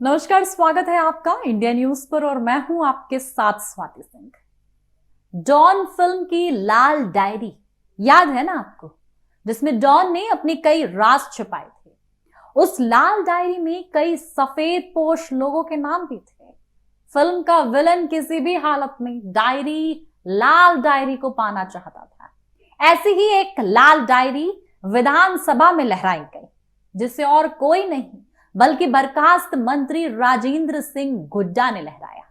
नमस्कार, स्वागत है आपका इंडिया न्यूज पर और मैं हूं आपके साथ स्वाति सिंह। डॉन फिल्म की लाल डायरी याद है ना आपको, जिसमें डॉन ने अपने कई राज छुपाए थे। उस लाल डायरी में कई सफेद पोश लोगों के नाम भी थे। फिल्म का विलन किसी भी हालत में लाल डायरी को पाना चाहता था। ऐसी ही एक लाल डायरी विधानसभा में लहराई गई, जिसे और कोई नहीं बल्कि बर्खास्त मंत्री राजेंद्र सिंह गुड्डा ने लहराया।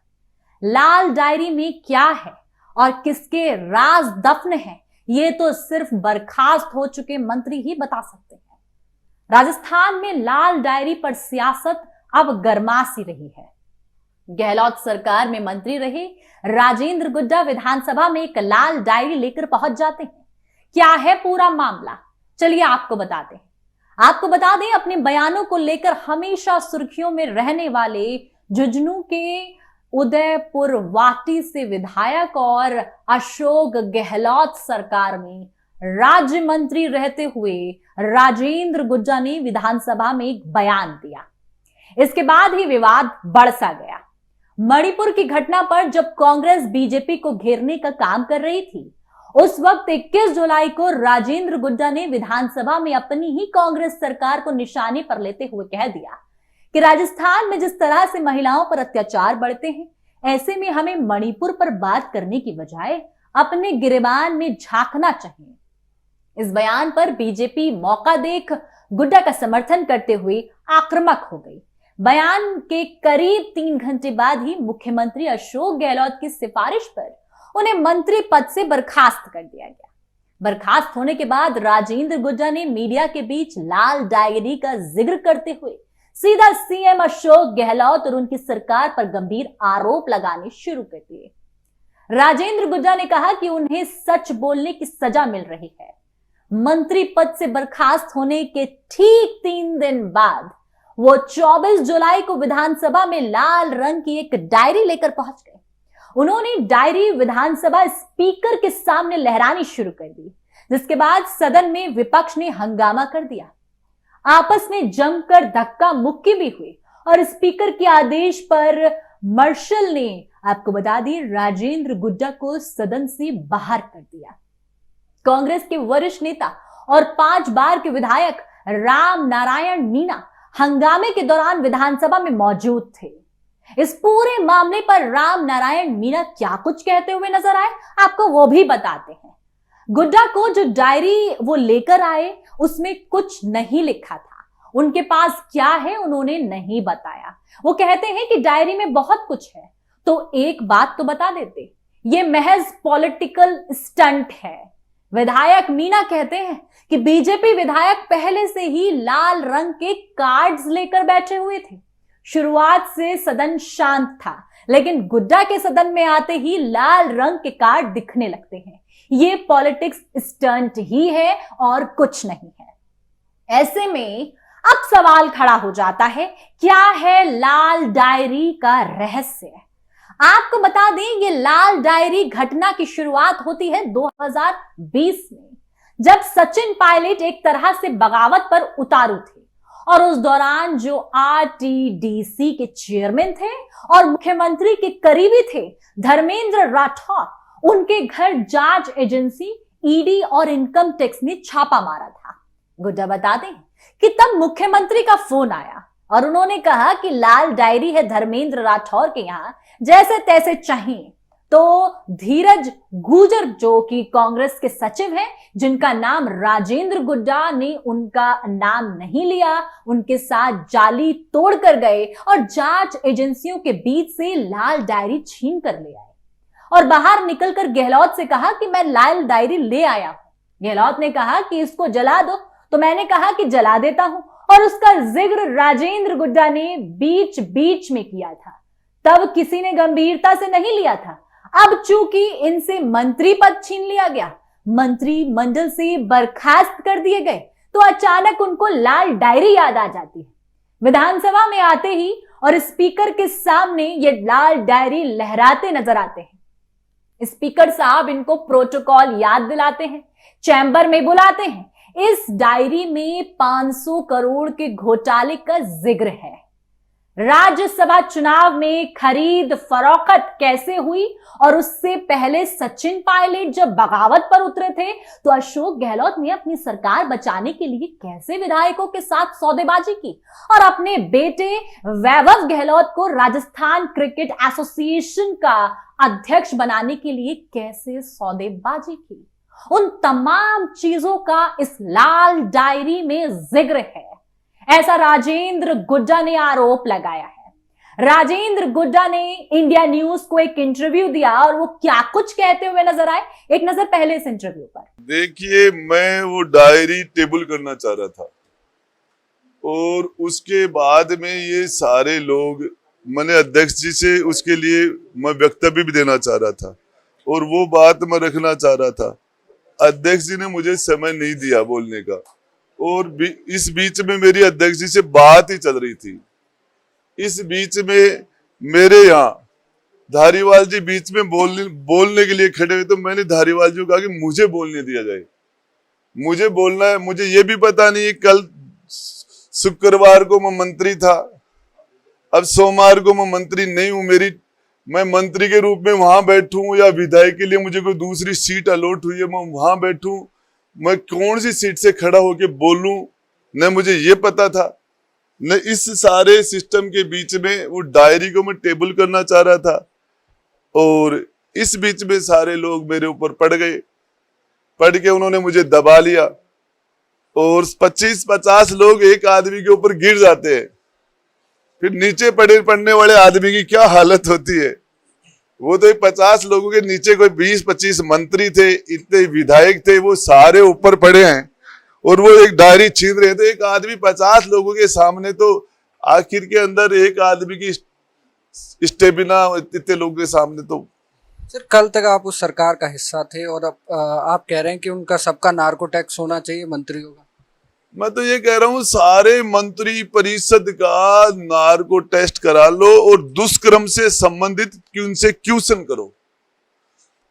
लाल डायरी में क्या है और किसके राज दफन है, ये तो सिर्फ बर्खास्त हो चुके मंत्री ही बता सकते हैं। राजस्थान में लाल डायरी पर सियासत अब गरमासी रही है। गहलोत सरकार में मंत्री रहे राजेंद्र गुड्डा विधानसभा में एक लाल डायरी लेकर पहुंच जाते हैं। क्या है पूरा मामला, चलिए आपको बताते हैं। आपको बता दें, अपने बयानों को लेकर हमेशा सुर्खियों में रहने वाले झुंझुनू के उदयपुर वाटी से विधायक और अशोक गहलोत सरकार में राज्य मंत्री रहते हुए राजेंद्र गुड्डा ने विधानसभा में एक बयान दिया। इसके बाद ही विवाद बढ़ सा गया। मणिपुर की घटना पर जब कांग्रेस बीजेपी को घेरने का काम कर रही थी, उस वक्त 21 जुलाई को राजेंद्र गुड्डा ने विधानसभा में अपनी ही कांग्रेस सरकार को निशाने पर लेते हुए कह दिया कि राजस्थान में जिस तरह से महिलाओं पर अत्याचार बढ़ते हैं, ऐसे में हमें मणिपुर पर बात करने की बजाय अपने गिरेबान में झांकना चाहिए। इस बयान पर बीजेपी मौका देख गुड्डा का समर्थन करते हुए आक्रामक हो गई। बयान के करीब 3 घंटे बाद ही मुख्यमंत्री अशोक गहलोत की सिफारिश पर उन्हें मंत्री पद से बर्खास्त कर दिया गया। बर्खास्त होने के बाद राजेंद्र गुड्डा ने मीडिया के बीच लाल डायरी का जिक्र करते हुए सीधा सीएम अशोक गहलोत और उनकी सरकार पर गंभीर आरोप लगाने शुरू कर दिए। राजेंद्र गुड्डा ने कहा कि उन्हें सच बोलने की सजा मिल रही है। मंत्री पद से बर्खास्त होने के ठीक 3 दिन बाद वो 24 जुलाई को विधानसभा में लाल रंग की एक डायरी लेकर पहुंच गए। उन्होंने डायरी विधानसभा स्पीकर के सामने लहरानी शुरू कर दी, जिसके बाद सदन में विपक्ष ने हंगामा कर दिया। आपस में जमकर धक्का मुक्की भी हुई और स्पीकर के आदेश पर मार्शल ने, आपको बता दी, राजेंद्र गुड्डा को सदन से बाहर कर दिया। कांग्रेस के वरिष्ठ नेता और 5 बार के विधायक राम नारायण मीणा हंगामे के दौरान विधानसभा में मौजूद थे। इस पूरे मामले पर राम नारायण मीणा क्या कुछ कहते हुए नजर आए, आपको वो भी बताते हैं। गुड्डा को जो डायरी वो लेकर आए, उसमें कुछ नहीं लिखा था। उनके पास क्या है उन्होंने नहीं बताया। वो कहते हैं कि डायरी में बहुत कुछ है, तो एक बात तो बता देते, ये महज पॉलिटिकल स्टंट है। विधायक मीणा कहते हैं कि बीजेपी विधायक पहले से ही लाल रंग के कार्ड्स लेकर बैठे हुए थे। शुरुआत से सदन शांत था, लेकिन गुड्डा के सदन में आते ही लाल रंग के कार्ड दिखने लगते हैं। ये पॉलिटिक्स स्टंट ही है और कुछ नहीं है। ऐसे में अब सवाल खड़ा हो जाता है, क्या है लाल डायरी का रहस्य? आपको बता दें, ये लाल डायरी घटना की शुरुआत होती है 2020 में, जब सचिन पायलट एक तरह से बगावत पर उतारू थे और उस दौरान जो आरटीडीसी के चेयरमैन थे और मुख्यमंत्री के करीबी थे धर्मेंद्र राठौर, उनके घर जांच एजेंसी ईडी और इनकम टैक्स ने छापा मारा था। गुड्डा बताते हैं कि तब मुख्यमंत्री का फोन आया और उन्होंने कहा कि लाल डायरी है धर्मेंद्र राठौर के यहां, जैसे तैसे चाहिए। तो धीरज गुर्जर, जो कि कांग्रेस के सचिव हैं, जिनका नाम राजेंद्र गुड्डा ने उनका नाम नहीं लिया, उनके साथ जाली तोड़ कर गए और जांच एजेंसियों के बीच से लाल डायरी छीन कर ले आए और बाहर निकलकर गहलोत से कहा कि मैं लाल डायरी ले आया हूं। गहलोत ने कहा कि इसको जला दो, तो मैंने कहा कि जला देता हूं, और उसका जिक्र राजेंद्र गुड्डा ने बीच बीच में किया था। तब किसी ने गंभीरता से नहीं लिया था। अब चूंकि इनसे मंत्री पद छीन लिया गया, मंत्रिमंडल से बर्खास्त कर दिए गए, तो अचानक उनको लाल डायरी याद आ जाती है। विधानसभा में आते ही और स्पीकर के सामने ये लाल डायरी लहराते नजर आते हैं। स्पीकर साहब इनको प्रोटोकॉल याद दिलाते हैं, चैम्बर में बुलाते हैं। इस डायरी में 500 करोड़ के घोटाले का जिक्र है। राज्यसभा चुनाव में खरीद फरोख्त कैसे हुई और उससे पहले सचिन पायलट जब बगावत पर उतरे थे तो अशोक गहलोत ने अपनी सरकार बचाने के लिए कैसे विधायकों के साथ सौदेबाजी की और अपने बेटे वैभव गहलोत को राजस्थान क्रिकेट एसोसिएशन का अध्यक्ष बनाने के लिए कैसे सौदेबाजी की। उन तमाम चीजों का इस लाल डायरी में जिक्र है, ऐसा राजेंद्र गुड्डा ने आरोप लगाया है। राजेंद्र गुड्डा ने इंडिया न्यूज को एक इंटरव्यू दिया और वो क्या कुछ कहते हुए नजर आए, एक नजर पहले इस इंटरव्यू पर। देखिए, मैं वो डायरी टेबल करना चाह रहा था और उसके बाद में ये सारे लोग, मैंने अध्यक्ष जी से उसके लिए मैं वक्तव्य भी देना चाह रहा था और वो बात मैं रखना चाह रहा था। अध्यक्ष जी ने मुझे समय नहीं दिया बोलने का और इस बीच में मेरी अध्यक्ष जी से बात ही चल रही थी। इस बीच में मेरे यहाँ धारीवाल जी बीच में बोलने के लिए खड़े हुए, तो मैंने धारीवाल जी को कहा कि मुझे बोलने दिया जाए, मुझे बोलना है। मुझे ये भी पता नहीं, कल शुक्रवार को मैं मंत्री था, अब सोमवार को मैं मंत्री नहीं हूं। मैं मंत्री के रूप में वहां बैठूं या विधायक के लिए मुझे कोई दूसरी सीट अलॉट हुई है, मैं वहां बैठूं, मैं कौन सी सीट से खड़ा होके बोलूं, न मुझे ये पता था, न इस सारे सिस्टम के बीच में वो डायरी को मैं टेबल करना चाह रहा था और इस बीच में सारे लोग मेरे ऊपर पड़ गए। पड़ के उन्होंने मुझे दबा लिया और 25-50 लोग एक आदमी के ऊपर गिर जाते हैं, फिर नीचे पड़ने वाले आदमी की क्या हालत होती है। वो तो 50 लोगों के नीचे कोई 20-25 मंत्री थे, इतने विधायक थे, वो सारे ऊपर पड़े हैं और वो एक डायरी छीन रहे हैं। तो एक आदमी 50 लोगों के सामने, तो आखिर के अंदर एक आदमी की स्टेमिना इतने लोगों के सामने। तो सर, कल तक आप उस सरकार का हिस्सा थे और अब आप कह रहे हैं कि उनका सबका नार्को टैक्स होना चाहिए मंत्रियों का। मैं तो ये कह रहा हूं, सारे मंत्री परिषद का नार्को टेस्ट करा लो और दुष्कर्म से संबंधित उनसे क्वेश्चन करो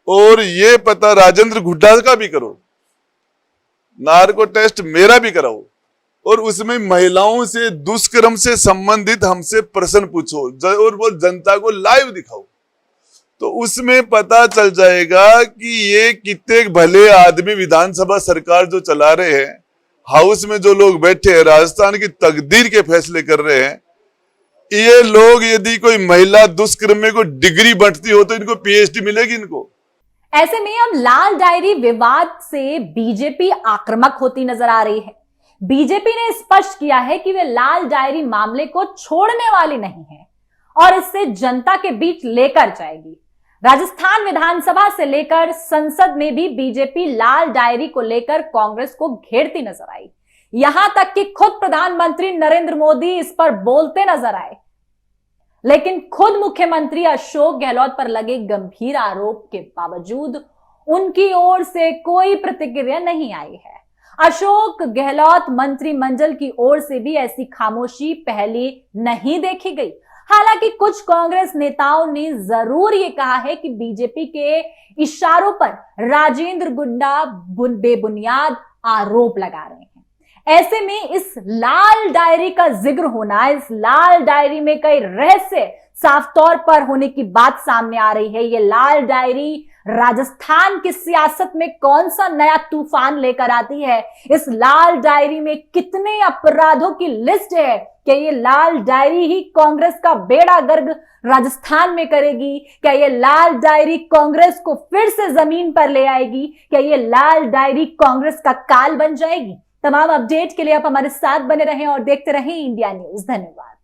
और ये पता राजेंद्र गुड्डा का भी करो, नार्को टेस्ट मेरा भी कराओ और उसमें महिलाओं से दुष्कर्म से संबंधित हमसे प्रश्न पूछो और वो जनता को लाइव दिखाओ, तो उसमें पता चल जाएगा कि ये कितने भले आदमी विधानसभा सरकार जो चला रहे हैं, हाउस में जो लोग बैठे हैं, राजस्थान की तकदीर के फैसले कर रहे हैं। ये लोग, यदि कोई महिला दुष्कर्म में कोई डिग्री बढ़ती हो तो इनको पीएचडी मिलेगी इनको। ऐसे में अब लाल डायरी विवाद से बीजेपी आक्रामक होती नजर आ रही है। बीजेपी ने स्पष्ट किया है कि वे लाल डायरी मामले को छोड़ने वाली नहीं है और इससे जनता के बीच लेकर जाएगी। राजस्थान विधानसभा से लेकर संसद में भी बीजेपी लाल डायरी को लेकर कांग्रेस को घेरती नजर आई। यहां तक कि खुद प्रधानमंत्री नरेंद्र मोदी इस पर बोलते नजर आए, लेकिन खुद मुख्यमंत्री अशोक गहलोत पर लगे गंभीर आरोप के बावजूद उनकी ओर से कोई प्रतिक्रिया नहीं आई है। अशोक गहलोत मंत्रिमंडल की ओर से भी ऐसी खामोशी पहले नहीं देखी गई। हालांकि कुछ कांग्रेस नेताओं ने जरूर ये कहा है कि बीजेपी के इशारों पर राजेंद्र गुड्डा बेबुनियाद आरोप लगा रहे हैं। ऐसे में इस लाल डायरी का जिक्र होना, इस लाल डायरी में कई रहस्य साफ तौर पर होने की बात सामने आ रही है। ये लाल डायरी राजस्थान की सियासत में कौन सा नया तूफान लेकर आती है, इस लाल डायरी में कितने अपराधों की लिस्ट है, क्या ये लाल डायरी ही कांग्रेस का बेड़ा गर्क राजस्थान में करेगी, क्या ये लाल डायरी कांग्रेस को फिर से जमीन पर ले आएगी, क्या ये लाल डायरी कांग्रेस का काल बन जाएगी। तमाम अपडेट के लिए आप हमारे साथ बने रहें और देखते रहें इंडिया न्यूज। धन्यवाद।